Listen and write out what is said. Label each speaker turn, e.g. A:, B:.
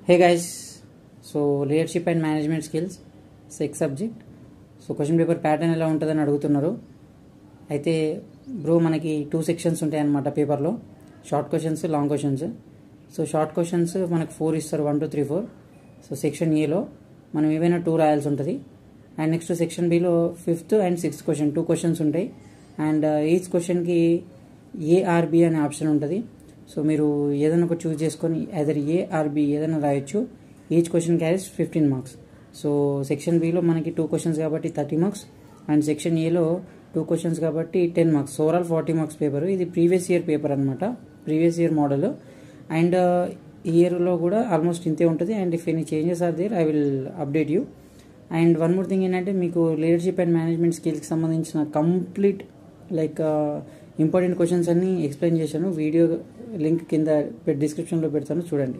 A: Hey guys, so leadership and management skills sex subject. So question paper pattern ఎలా ఉంటుందని అడుగుతున్నారు. అయితే bro మనకి 2 సెక్షన్స్ ఉంటాయి అన్నమాట పేపర్లో, short questions, long questions. So short questions మనకు 4 ఇస్తారు, 1 2 3 4. సో సెక్షన్ ఏలో మనం ఏవైనా 2 రాయాల్సి ఉంటుంది. And next section below 5th and 6th question 2 questions ఉంటాయి. అండ్ ఈచ్ క్వశ్చన్కి ఏఆర్బి అనే ఆప్షన్ ఉంటుంది. సో మీరు ఏదైనా ఒక చూస్ చేసుకొని ఐదర్ ఏఆర్బి ఏదైనా రాయొచ్చు. Each question carries 15 marks. So section below మనకి 2 క్వశ్చన్స్ కాబట్టి 30 మార్క్స్, అండ్ సెక్షన్ ఏలో 2 క్వశ్చన్స్ కాబట్టి 10 మార్క్స్. Overall 40 marks paper. ఇది ప్రీవియస్ ఇయర్ పేపర్ అనమాట, ప్రీవియస్ ఇయర్ మోడల్. అండ్ ఇయర్లో కూడా ఆల్మోస్ట్ ఇంతే ఉంటుంది. And if any changes are there I will update you. And one more thing ఏంటంటే, మీకు లీడర్షిప్ అండ్ మేనేజ్మెంట్ స్కిల్స్కి సంబంధించిన కంప్లీట్ ఇంపార్టెంట్ క్వశ్చన్స్ అన్నీ ఎక్స్ప్లెయిన్ చేశాను. వీడియో లింక్ కింద డిస్క్రిప్షన్లో పెడతాను, చూడండి.